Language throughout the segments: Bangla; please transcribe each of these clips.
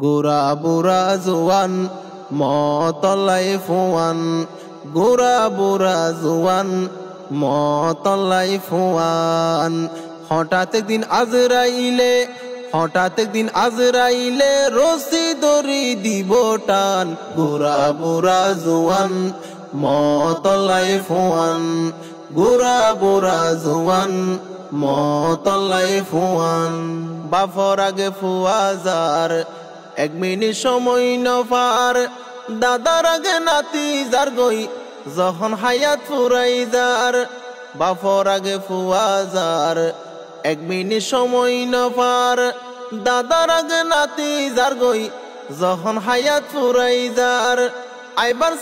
গোরা বুড়া জোয়ান মতলাই ফোয়ান, গোরা বুড়া জোয়ান মতলাই ফোয়ান। হঠাৎ একদিন আজরাইলে রশি দড়ি দিব টান। গোরা বুড়া জোয়ান মতলাই ফোয়ান, গোরা বুড়া জোয়ান মতলাই ফোয়ান। বাফর আগে ফুয়াজার 1 মিনিট সময় নফার, দাদার আগে নাতি যার গই যখন হায়াত ফুরাই যার। বাফর আগে ফুয়াজার 1 মিনিট সময় নফার, দাদার আগে নাতি যার গই যখন হায়াত ফুরাই যার। আইবার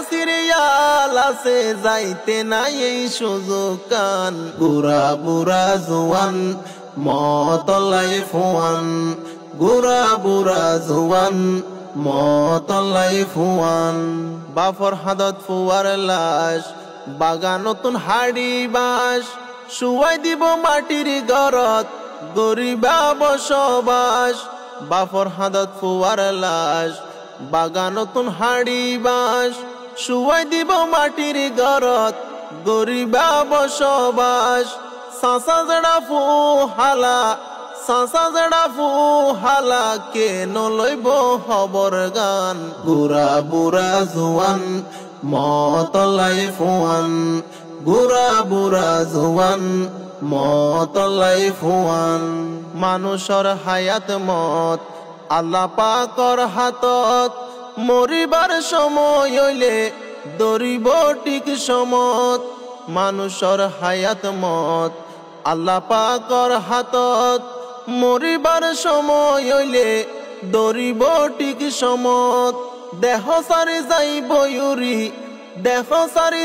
সিরিয়াল আছে যাইতে নাই এই সুযোগ কান। গোরা বুড়া জোয়ান মতলাই ফোয়ান, গোরা বুড়া জোয়ান মতলাই ফোয়ান। বাফর হাদত ফুয়ার লাশ, বাগা নতুন হাড়ি বাঁশ, শুয়াই দিব মাটির ঘরত গরিবা বসবাস। বাফর হাদত ফুয়ার লাশ, বাগা নতুন হাড়ি বাঁশ, শুয়াই দিব মাটির ঘরত গরিবা বসবাস। সাসা জড়া ফু হালা কেন লইব খবর গান। গোরা বুড়া জোয়ান মতলাই ফোয়ান, গোরা বুড়া জোয়ান মতলাই ফোয়ান। মানুষর হায়াত মত আল্লাহ পাকর হাতত, মরিবার সময় হইলে দরিব ঠিক সমত। মানুষর হায়াত মত আল্লাহ পাকর হাতত, মরিবার সময় হইলে দরিব ঠিক সমত। দেহ সারি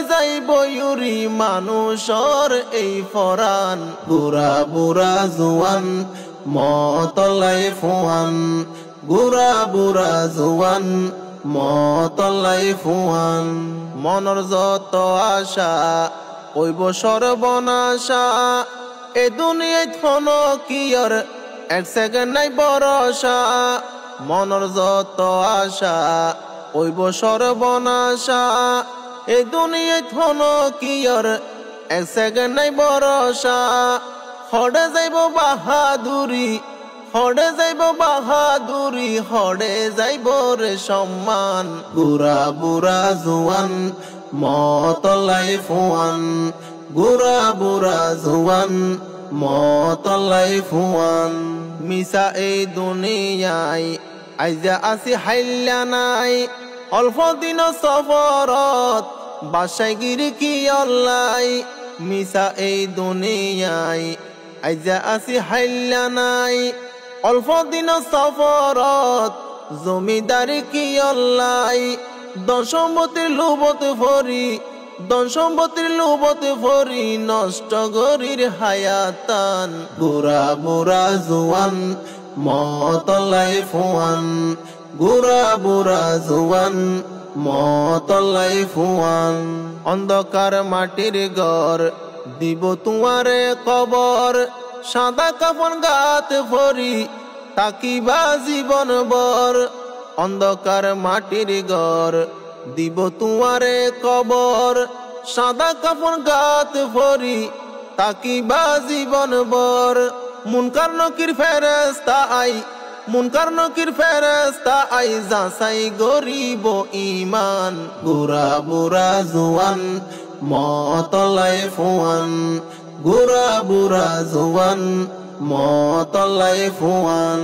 যাইব ইউরি মানুষর এই ফরান। গোরা বুড়া জোয়ান মতলাই ফোয়ান, গোরা বুড়া জোয়ান মতলাই ফোয়ান। মনর যত আশা কইব সর্বনাশা, এ দুনিয়ায় থনো কিয়র 1 সেকেন্ড নাই ভরসা। মনর যত আশা কইব সর্বনাশা, এ দুনিয়ায় থনো কিয়র 1 সেকেন্ড নাই ভরসা। হড়ে যাইব বাহাদুরি, হড়ে যাইব রে সম্মান। গোরা বুড়া জোয়ান মতলাই ফোয়ান, গোরা বুড়া জোয়ান মতলাই ফোয়ান। মিশা এই দুনিয়ায় আইজা আসি হাইল্লা নাই, অল্প দিন সফরত বাসায় গিরি কি অল্লাই। মিশা এই দুনিয়ায় আইজা আসি হাইল্লা নাই, অল্প দিন সফরত জমিদারি কি অল্লাই। ধন সম্পত্তির লোভতে ভরি নষ্ট গরির হায়াতান। গোরা বুড়া জোয়ান মতলাই ফোয়ান, গোরা বুড়া জোয়ান মতলাই ফোয়ান। অন্ধকার মাটির ঘর দিব তোমারে কবর, সাদা কাফন গাত ভরি তাকিবা জীবন বর। অন্ধকার মাটির ঘর দিব তোমারে কবর, সাদা কাফন গাত ভরি তাকিবা জীবন বর। মুনকার নকির ফেরেস্তা আই যাচাই গরিব ইমান। গোরা বুড়া জোয়ান মতলাই ফোয়ান, গোরা বুড়া জোয়ান মতলাই ফোয়ান।